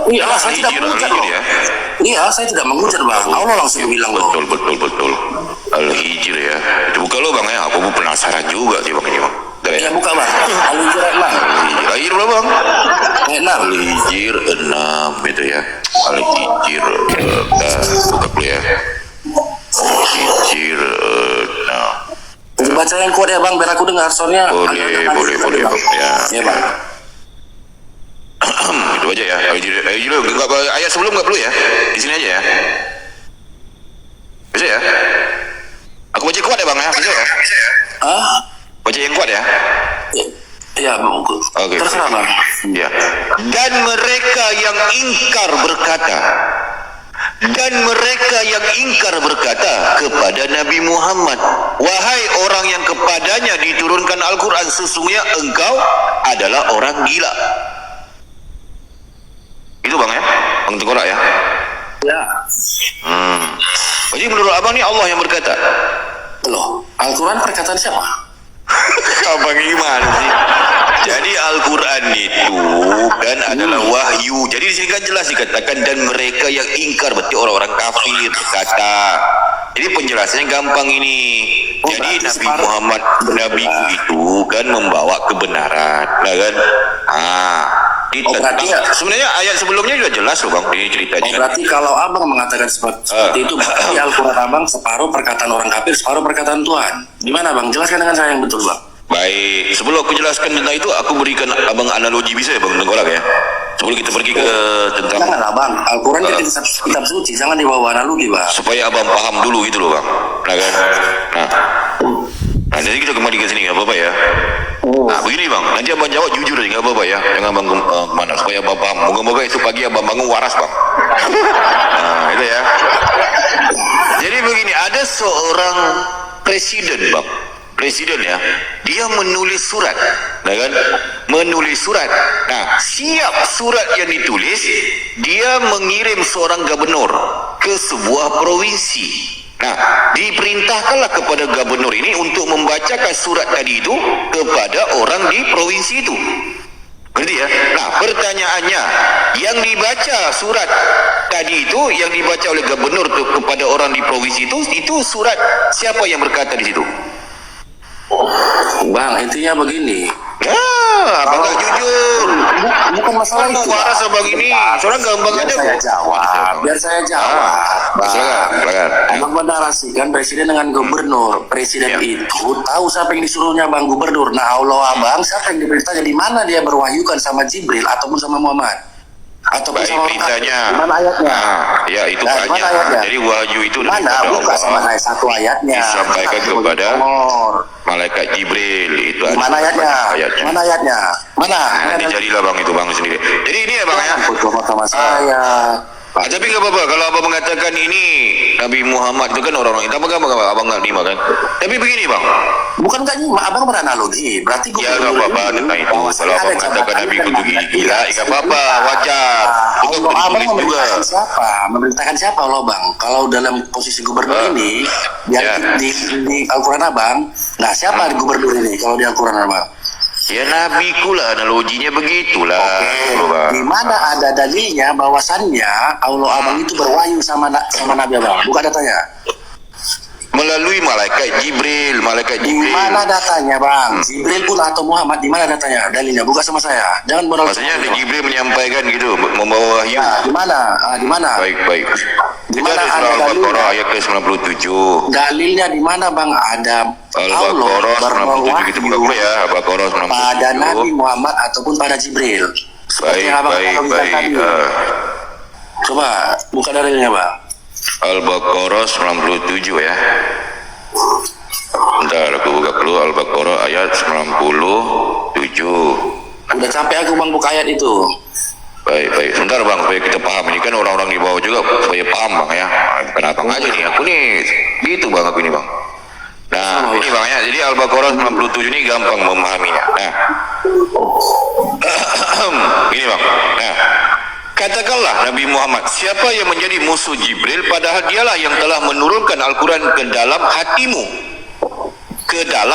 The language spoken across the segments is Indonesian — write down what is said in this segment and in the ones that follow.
Iya, saya tidak mengujar loh. Ya. Iya, saya tidak mengujar bang. Allah langsung bilang loh. Betul. Al-Hijr ya. Itu buka lo bang ya. Aku penasaran juga sih bang ini bang. Iya buka bang. Al-Hijr 6. Al-Hijr berapa bang? 6. Al-Hijr 6 itu ya. Al-Hijr buka dulu ya. Al-Hijr 6. Baca yang kuat ya bang, biar aku dengar soalnya. Boleh bang ya. Iya bang. Itu aja ya. Ayat sebelum nggak perlu ya. Di sini aja ya. Bisa ya? Aku baca kuat ya bang ya. Bisa ya? Baca yang kuat ya. Iya bang. Oke. Terserah bang. Ya. Dan mereka yang ingkar berkata kepada Nabi Muhammad, wahai orang yang kepadanya diturunkan Al-Quran, sesungguhnya engkau adalah orang gila. Itu bang ya, bang Tengkorak ya. Ya. Jadi menurut abang ni Allah yang berkata. Loh, Al-Quran perkataan siapa? Abang gimana sih? Jadi Al-Quran itu kan adalah wahyu. Jadi di sini kan jelas dikatakan dan mereka yang ingkar, berarti orang-orang kafir berkata. Jadi penjelasannya gampang ini. Jadi Nabi Muhammad, Nabi itu kan membawa kebenaran, kan? Berarti ya, sebenarnya ayat sebelumnya sudah jelas loh bang, ini ceritanya. Berarti kalau abang mengatakan seperti itu, berarti Al-Quran abang separuh perkataan orang kafir, separuh perkataan Tuhan. Gimana bang? Jelaskan dengan saya yang betul bang. Baik, sebelum aku jelaskan tentang itu, aku berikan abang analogi, bisa ya bang Tengkorak ya? Sebelum kita pergi ke tentang. Jangan abang, Al-Quran kan kitab suci, jangan dibawa analogi bang. Supaya abang paham dulu gitu loh bang. Nah, jadi kita kembali ke sini, nggak apa-apa ya. Nah, begini bang, nanti abang jawab jujur aja, nggak apa-apa ya. Jangan abang kemana, supaya abang paham. Moga-moga itu pagi abang bangun waras bang. Nah, itu ya. Jadi begini, ada seorang presiden bang. Presiden ya, dia menulis surat, kan? Menulis surat. Nah, siap surat yang ditulis, dia mengirim seorang gubernur ke sebuah provinsi. Nah, diperintahkanlah kepada gubernur ini untuk membacakan surat tadi itu kepada orang di provinsi itu. Ngerti ya? Nah, pertanyaannya, yang dibaca surat tadi itu, yang dibaca oleh gubernur kepada orang di provinsi itu surat siapa yang berkata di situ? Bang, intinya begini. Abang gak jujur. Bukan masalah itu. Waras abang ini. Soalnya gampang aja kok. Biar saya jawab. Silakan. Abang menarasikan presiden dengan gubernur. Presiden itu tahu siapa yang disuruhnya bang gubernur. Nah Allah abang, siapa yang diperintahnya, di mana dia berwahyukan sama Jibril ataupun sama Muhammad? Ataupun sama beritanya. Di mana ayatnya? Ya itu banyak. Jadi wahyu itu mana? Buka sama satu ayatnya. Disampaikan kepada malaikat Jibril. Itu di mana ayatnya? Mana ayatnya? Mana? Nanti jadilah bang itu bang sendiri. Jadi ini ya bang ya. Sama saya. Tapi nggak apa-apa kalau abang mengatakan ini Nabi Muhammad itu kan orang-orang itu abang nggak terima kan. Tapi begini bang, bukan nggak nyima, abang beranalogi, berarti ya nggak apa-apa tentang itu. Kalau abang mengatakan Nabi itu gila, nggak apa-apa, wajar. Itu abang memerintahkan siapa? Memerintahkan siapa Allah bang? Kalau dalam posisi gubernur ini, di Al-Quran abang, nah siapa gubernur ini kalau di Al-Quran abang? Ya nabiku lah, analoginya begitulah. Oke. Di mana ada dalilnya bahwasannya Allah abang itu berwahyu sama Nabi abang? Bukan datanya. Melalui malaikat Jibril. Di mana datanya bang? Jibril pun atau Muhammad, di mana datanya? Dalilnya buka sama saya. Jangan beral. Maksudnya Jibril menyampaikan gitu, membawa wahyu. Ya, di mana? Di mana? Baik. Di mana ada Al-Baqarah ayat ke-97. Dalilnya di mana bang? Ada Al-Baqarah 97 kita buka dulu ya. Al-Baqarah 97. Pada Nabi Muhammad ataupun pada Jibril. Baik. Coba buka dalilnya bang. Al-Baqarah 97 ya. Bentar aku buka dulu Al-Baqarah ayat 97. Udah capek aku bang buka ayat itu. Baik. Sebentar bang, supaya kita paham. Ini kan orang-orang di bawah juga, supaya paham bang ya. Kenapa aja nih, aku nih gitu bang, aku ini bang. Nah ini bang ya, jadi Al-Baqarah 97 ini gampang memahaminya. Nah ini bang. Nah, katakanlah Nabi Muhammad, siapa yang menjadi musuh Jibril, padahal dialah yang telah menurunkan Al-Quran ke dalam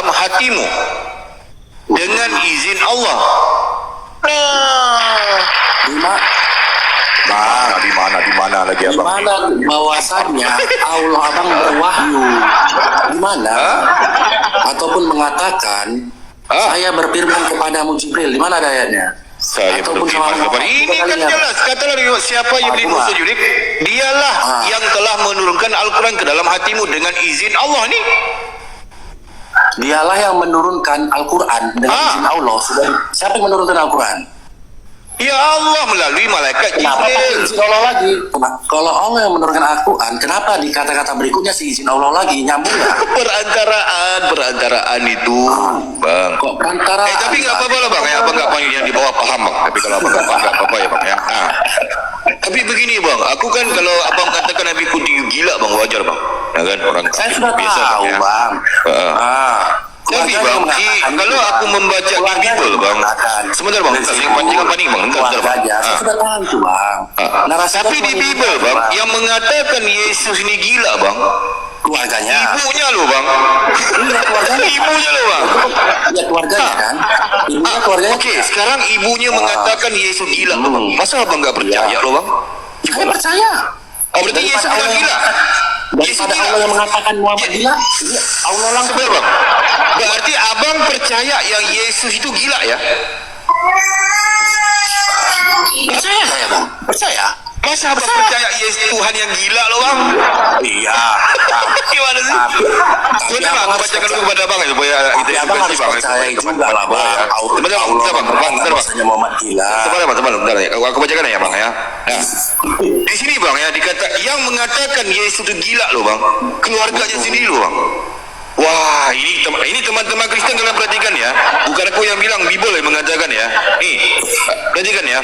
hatimu dengan izin Allah. Ya, di Bang. mana bahwasannya Allah abang berwahyu? Di mana? Ataupun mengatakan saya berfirman kepadamu Jibril, di mana ada ayatnya? Saya Ataupun berfirman sama- kepada ini kan lihat. jelas katalah siapa yang beri Apa? jurik dialah yang telah menurunkan Al-Quran ke dalam hatimu dengan izin Allah nih. Dialah yang menurunkan Al-Quran dengan izin Allah. Siapa yang menurunkan Al-Quran? Ya Allah melalui malaikat Kenapa pakai Jibril. izin Allah lagi? Kalau Allah yang menurunkan Al-Quran, kenapa di kata-kata berikutnya si izin Allah lagi? Nyambung ya? Perantaraan itu, Bang. Kok perantara? Tapi nggak apa-apa lah Bang, ya Abang nggak panggil yang di bawah paham Bang. Tapi kalau Abang nggak paham nggak apa-apa ya Bang ya. Nah. Tapi begini Bang, aku kan kalau Abang katakan Nabi Kunti gila Bang, wajar Bang. Ya kan orang Saya kafir sudah biasa, tahu, ya. Bang. Tapi Keluarganya Bang, mengatakan kalau itu, aku Bang. membaca di Keluarganya Bible Bang, mengatakan. sebentar Bang, jangan panik Bang, bentar Bang. Keluarganya, saya sudah tahu itu, Bang. Narasi Tapi itu di cuma Bible itu, Bang, yang mengatakan Yesus ini gila Bang, keluarganya. ibunya loh Bang. Iya, keluarganya. Ibunya loh Bang. Ya, keluarganya kan. Ibunya keluarganya. Oke, sekarang ibunya mengatakan Yesus gila loh Bang. Masa Abang nggak percaya loh Bang? Saya percaya. Oh berarti Yesus Daripada bilang Allah gila. Yesus Daripada gila. Allah yang mengatakan Muhammad gila, Allah langsung. Sebentar Bang. Berarti Abang percaya yang Yesus itu gila ya? Percaya saya, Bang. Percaya. Masa Abang percaya Yesus Tuhan yang gila loh Bang? Iya. Gimana sih? Sebentar Bang, aku bacakan dulu kepada Abang ya supaya itu Tapi abang harus percaya juga lah, Bang. Sebentar Bang, bentar Bang, bentar Bang. Bahasanya Muhammad gila. Sebentar ya. Aku bacakan ya Bang ya. Nah, di sini Bang ya dikata yang mengatakan Yesus itu gila loh Bang. Keluarganya sendiri loh Bang. Wah, ini teman-teman Kristen kalian perhatikan ya. Bukan aku yang bilang, Bible yang mengatakan ya. Nih, perhatikan ya.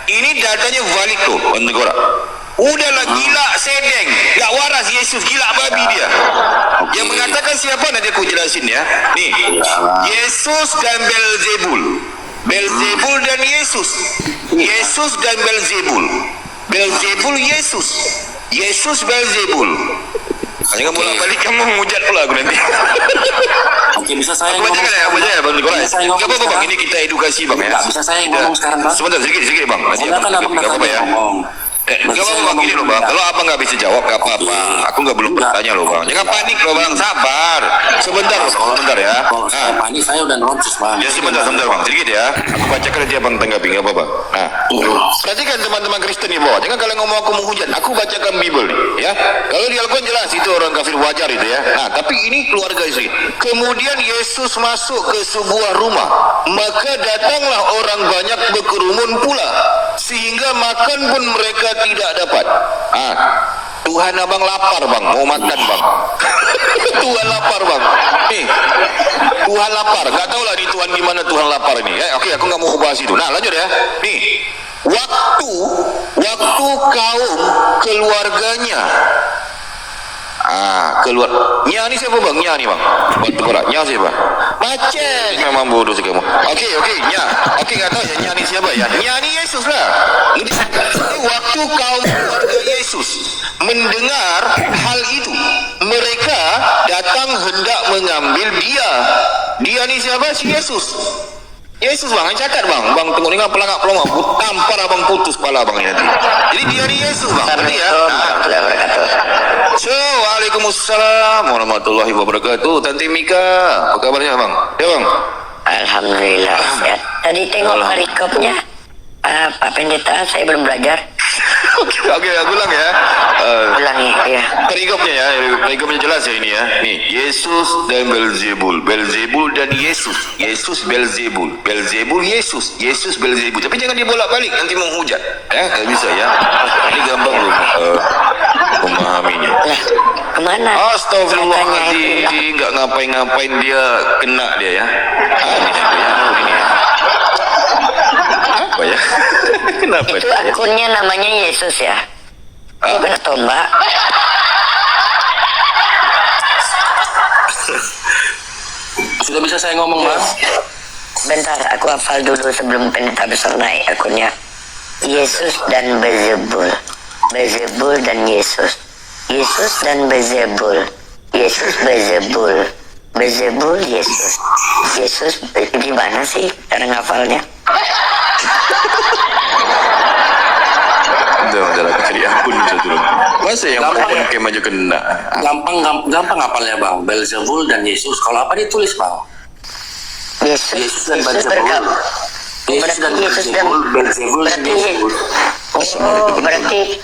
Ini datanya valid tuh, Negara. Udahlah gila sedeng, gak waras Yesus, gila babi dia. Yang mengatakan siapa nanti aku jelasin ya. Nih, Yesus dan Belzebul. Belzebul dan Yesus. Yesus dan Belzebul. Belzebul Yesus. Yesus Belzebul. Jangan bolak balik kamu menghujat pula aku nanti. Oke, bisa saya Aku bacakan ya, baca ya Bang Nikolai. Bisa saya Gak ngomong apa-apa Bang, sekarang? ini kita edukasi Bang ya. Enggak, bisa saya yang ngomong sekarang, Bang? Sebentar, sedikit Bang. Nanti Soalnya kan abang gak apa-apa ya. ngomong. Gak apa-apa Bang, gini loh Bang. Kalau abang gak bisa jawab gak apa-apa. Aku gak belum bertanya loh Bang. Jangan panik loh Bang, sabar. Sebentar loh, sebentar ya. Kalau saya panik, saya udah nerotis, Bang. Ya sebentar Bang, sedikit ya. Aku bacakan nanti abang tanggapi, gak apa-apa. Nah, perhatikan teman-teman Kristen di bawah. Jangan kalian ngomong aku menghujat. Aku bacakan Bible nih, ya. Kalau di Al-Quran jelas itu orang kafir wajar itu ya. Nah, tapi ini keluarga istri. Kemudian Yesus masuk ke sebuah rumah, maka datanglah orang banyak berkerumun pula, sehingga makan pun mereka tidak dapat. Tuhan abang lapar Bang, mau makan Bang. Tuhan lapar Bang. Nih, Tuhan lapar. Gak tahu lah di Tuhan gimana Tuhan lapar ini. Oke, aku nggak mau bahas itu. Nah, lanjut ya. Nih, waktu kaum keluarganya. Keluar. Nya ni siapa Bang? Nya ni Bang. Bantu korak. Nya siapa? Macet. Memang bodoh sih kamu. Oke, Nya. Oke, nggak tahu ya Nya ni siapa ya. Nya ni Yesus lah. Waktu kaum keluarga Yesus mendengar hal itu, mereka datang hendak mengambil dia. Dia ni siapa? Si Yesus. Yesus Bang, catat Bang. Bang tengok dengar pelangak-pelongak. Tampar abang putus kepala Bang nanti. Jadi dia ni Yesus Bang. Berarti ya. So, waalaikumsalam warahmatullahi wabarakatuh. Tante Mika, apa kabarnya Bang? Ya Bang. Alhamdulillah sehat. Tadi tengok perikopnya, Pak Pendeta, saya belum belajar. Oke, aku ulang ya. Ulangi, ya. Perikopnya jelas ya ini ya. Nih, Yesus dan Belzebul. Belzebul dan Yesus. Yesus Belzebul. Belzebul Yesus. Yesus Belzebul. Tapi jangan dibolak-balik, nanti menghujat. Ya, nggak bisa ya. Ini gampang loh memahaminya. Lah, kemana? Astagfirullahaladzim, nggak ngapain-ngapain dia kena dia ya. Ini apa ya? Ini ya. Apa ya? Kenapa Itu dia? akunnya namanya Yesus ya? Bukan tombak. Sudah bisa saya ngomong, Bang? Bentar, aku hafal dulu sebelum Pendeta besar naik akunnya. Yesus dan Belzebul. Belzebul dan Yesus. Yesus dan Belzebul. Yesus Belzebul. Belzebul Yesus. Yesus gimana sih cara ngafalnya? Udah aku cari akun satu dulu. Masa yang Gampang ya? pakai maju kena? Gampang hafalnya bang. Beelzebul dan Yesus. Kalau apa ditulis bang? Yesus dan Beelzebul. Yesus dan Beelzebul dan Yesus. Oh, berarti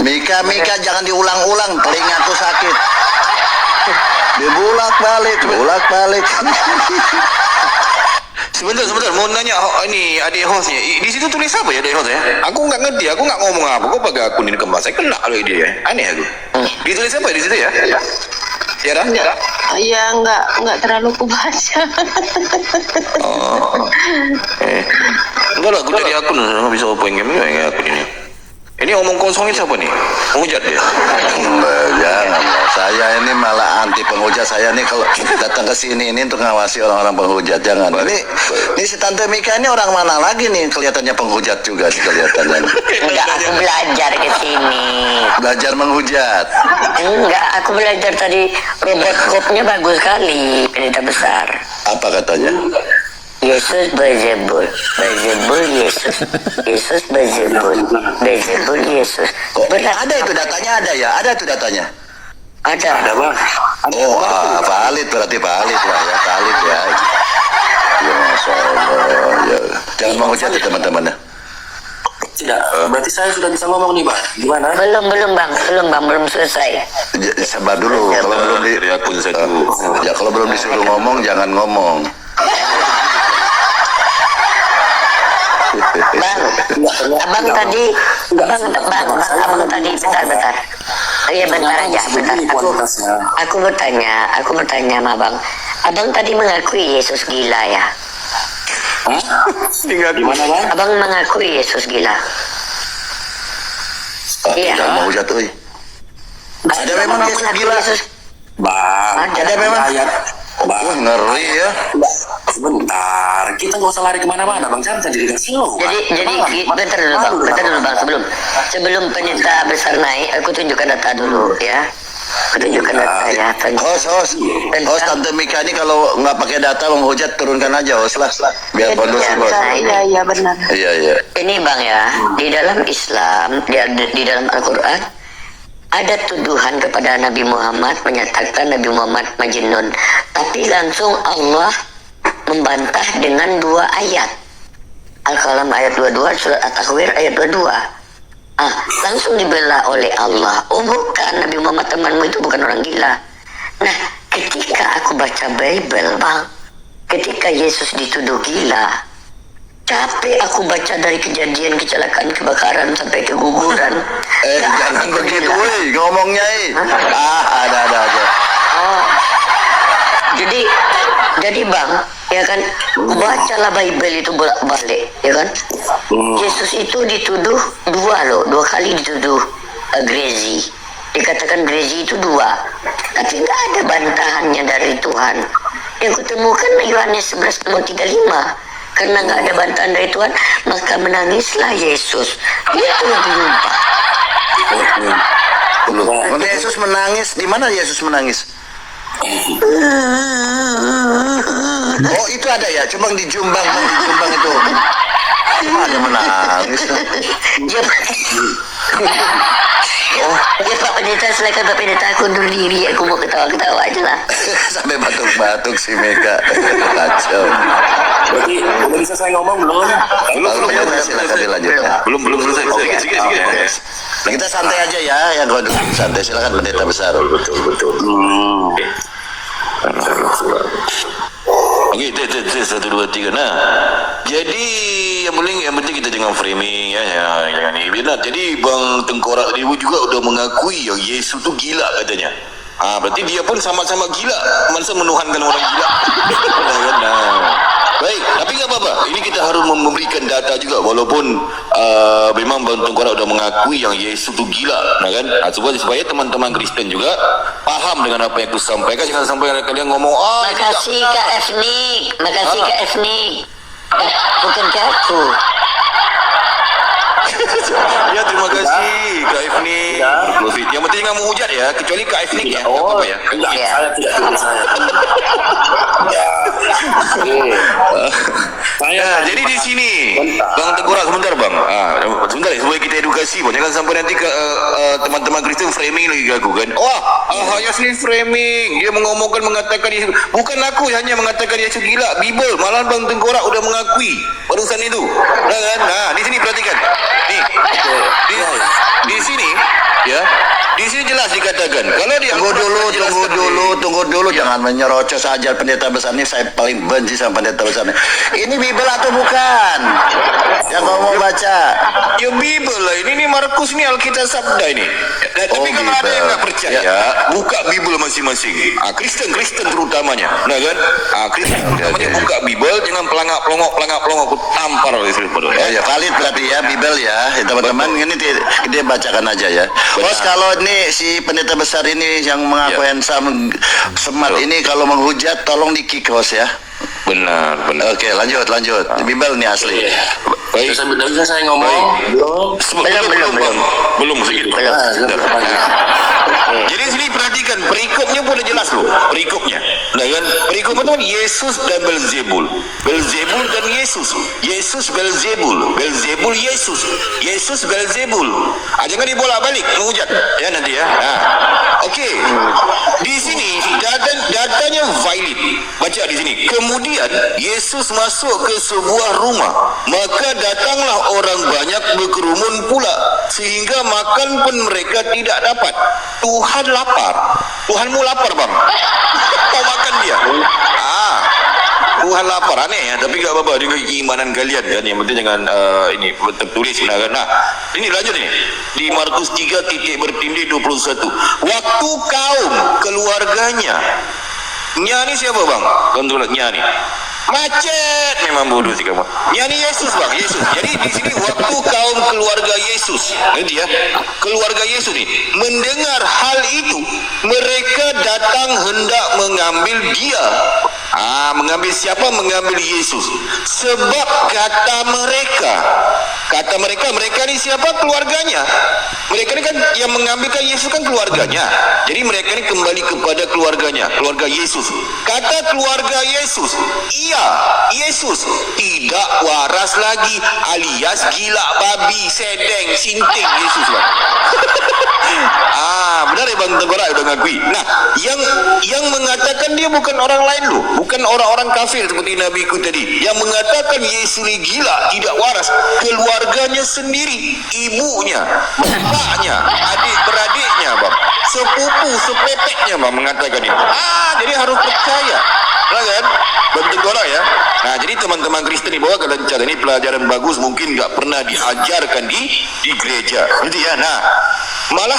Mika, jangan diulang-ulang, telingaku sakit. Dibulak-balik. Sebentar, mau nanya ini adik hostnya. Di situ tulis apa ya adik host ya? Aku nggak ngerti, aku nggak ngomong apa. Kok pakai akun ini kembang? Saya kena loh dia. Aneh aku. Ditulis apa di situ ya? Ya dah? Ya nggak terlalu kubaca. Oh. Enggak lah, aku dari akun nggak bisa open game ya akun ini. Ini omong kosongin siapa nih? Menghujat dia. Jangan. Saya ini malah anti penghujat. Saya nih kalau datang ke sini ini untuk ngawasi orang-orang penghujat. Jangan. Ini si Tante Mika ini orang mana lagi nih? Kelihatannya penghujat juga sih kelihatannya. enggak, aku belajar ke sini. Belajar menghujat. Enggak, aku belajar tadi robot kopnya bagus sekali, pendeta besar. Apa katanya? Yesus Beelzebul, Beelzebul Yesus, Yesus Beelzebul, Beelzebul Yesus. Berat. Ada itu datanya ada ya? Ada itu datanya? Ada. Ada bang. Oh, valid berarti valid lah ya, valid ya. Ya Masya Allah. Ya. Jangan menghujat ya teman-teman. Tidak. Berarti saya sudah bisa ngomong nih bang. Gimana? Belum selesai. Sabar dulu. Kalau belum di, Dari akun satu. ya kalau belum disuruh ngomong jangan ngomong. Abang tadi, abang tadi, bentar. Iya bentar aja, bentar. Aku bertanya sama abang. Abang tadi mengakui Yesus gila ya? Gimana bang? Abang mengakui Yesus gila? Iya. Jangan menghujat tuh. Ada memang Abang Yesus mengakui gila. Bang. Ada memang. ayat. Bang. Wah, ngeri ya. Sebentar. Kita nggak usah lari kemana-mana bang. Jangan jadi slow. Jadi bentar dulu bang, sebelum pendeta besar naik, aku tunjukkan data dulu ya. Aku tunjukkan data ya. Host, Tante Mika ini kalau nggak pakai data menghujat turunkan aja host lah. Biar kondusif bos. Iya benar. Iya. Ini bang ya, di dalam Islam, di dalam Al-Quran, ada tuduhan kepada Nabi Muhammad, menyatakan Nabi Muhammad majnun. Tapi langsung Allah membantah dengan 2 ayat. Al-Qalam ayat 22, surat At-Takwir ayat 22. Langsung dibela oleh Allah. Oh bukan, Nabi Muhammad temanmu itu bukan orang gila. Nah, ketika aku baca Bible bang, ketika Yesus dituduh gila, capek aku baca dari kejadian kecelakaan kebakaran sampai keguguran. Jangan begitu, woi, ngomongnya, ada aja. Oh, jadi bang, ya kan, bacalah Bible itu bolak-balik, ya kan. Yesus itu dituduh 2 kali dituduh grezi. Dikatakan grezi itu 2, tapi nggak ada bantahannya dari Tuhan. Yang kutemukan Yohanes 11 nomor 35. Karena nggak ada bantahan dari Tuhan, maka menangislah Yesus. Itu yang diubah. Nanti Yesus menangis, di mana Yesus menangis? Oh itu ada ya, cuma di Jombang itu. Ada menangis. Ya Pak Pendeta, silakan Pak Pendeta, aku undur diri. Aku mau ketawa-ketawa aja lah. Sampai batuk-batuk si Mika. Kacau. Berarti udah bisa saya ngomong belum? Belum ya, silakan dilanjutkan. Belum selesai. Sikit. Kita santai aja ya, yang kau santai. Silakan pendeta besar. Betul. Okey, tes 1, 2, 3. Nah, jadi yang penting kita jangan framing ya, jangan ini. Benar. Jadi Bang Tengkorak tadi juga udah mengakui yang Yesus tu gila katanya. Berarti dia pun sama-sama gila. Masa menuhankan orang gila. Baik, tapi nggak apa-apa. Ini kita harus memberikan data juga, walaupun memang Bang Tengkorak udah mengakui yang Yesus tu gila, nah kan? Supaya teman-teman Kristen juga paham dengan apa yang aku sampaikan. Jangan sampai kalian ngomong, Makasih Kak Efnik, bukan ke aku. Ya terima kasih Kak Ifni. Yang penting jangan menghujat ya, kecuali Kak Ifni ya. Apa ya? Enggak, Ya. saya tidak saya. Jadi di sini Bang Tengkorak sebentar Bang. Sebentar ya, supaya kita edukasi kasih bang. Jangan sampai nanti teman-teman Kristen framing lagi ke aku kan. Wah, Hayas ni framing. Dia mengatakan Yesus. Bukan aku yang hanya mengatakan Yesus gila. Bible, malah Bang Tengkorak udah mengakui barusan itu. Nah kan? Nah, di sini perhatikan. Nih. Di sini ya. Di sini jelas dikatakan kalau dia Tunggu dulu, jangan menyerocos saja pendeta besar ini. Saya paling benci sama pendeta besar ini. Ini Bible atau bukan? Yang kamu mau baca? ya Bible lah ini Markus ni Alkitab Sabda ini. Tapi kalau ada Bible. yang tak percaya, buka Bible masing-masing. Kristen terutamanya, nah kan? Kristen terutamanya buka Bible, jangan pelangak pelongok aku tampar oleh istri pada. Oh ya, valid berarti ya Bible ya. Teman-teman ini dia bacakan aja ya. Bos, kalau ini si pendeta besar ini yang mengaku handsome smart ini kalau menghujat tolong di kick host ya. Benar. Oke, lanjut. Bible ini asli. Baik. Bisa saya ngomong? Belum segitu. Jadi sini perhatikan perikopnya pun udah jelas loh. Perikopnya. Nah kan perikop itu Yesus dan Belzebul. Belzebul dan Yesus. Yesus Belzebul. Belzebul Yesus. Yesus Belzebul. Jangan dibolak-balik menghujat ya nanti ya. Okey. Di sini datanya valid. Baca di sini. Kemudian Yesus masuk ke sebuah rumah. Maka datanglah orang banyak berkerumun pula sehingga makan pun mereka tidak dapat. Tuhan lapar. Tuhanmu lapar bang. Kau makan dia. Tuhan lapar, aneh ya, tapi gak apa-apa dengan keimanan kalian kan. Yang penting jangan ini tertulis kan. Nah, ini lanjut ini di Markus 3 titik bertindih 21. Waktu kaum keluarganya. Nya ni siapa bang? Nya ni macet memang bodoh sih kamu. Nya ni Yesus bang, Yesus. Jadi di sini waktu kaum keluarga Yesus, nanti ya, keluarga Yesus ni mendengar hal itu, mereka datang hendak mengambil dia. Mengambil siapa? Mengambil Yesus. Sebab kata mereka ni siapa? Keluarganya. Mereka ni kan yang mengambilkan Yesus kan keluarganya. Jadi mereka ni kembali kepada keluarganya, keluarga Yesus. Kata keluarga Yesus, Yesus tidak waras lagi, alias gila babi, sedeng, sinting Yesus bang. Benar ya Bang Tengkorak udah ngakui. Nah, yang mengatakan dia bukan orang lain loh, bukan orang-orang kafir seperti nabiku tadi. Yang mengatakan Yesus ini gila, tidak waras, keluarganya sendiri, ibunya, bapaknya, adik-beradiknya bang, sepupu, sepepeknya bang mengatakan ini. Jadi harus percaya. Nah kan? Bang Tengkorak ya. Nah, jadi teman-teman Kristen di bawah kalian catat ini pelajaran bagus, mungkin nggak pernah diajarkan di gereja. Gitu ya. Nah, malah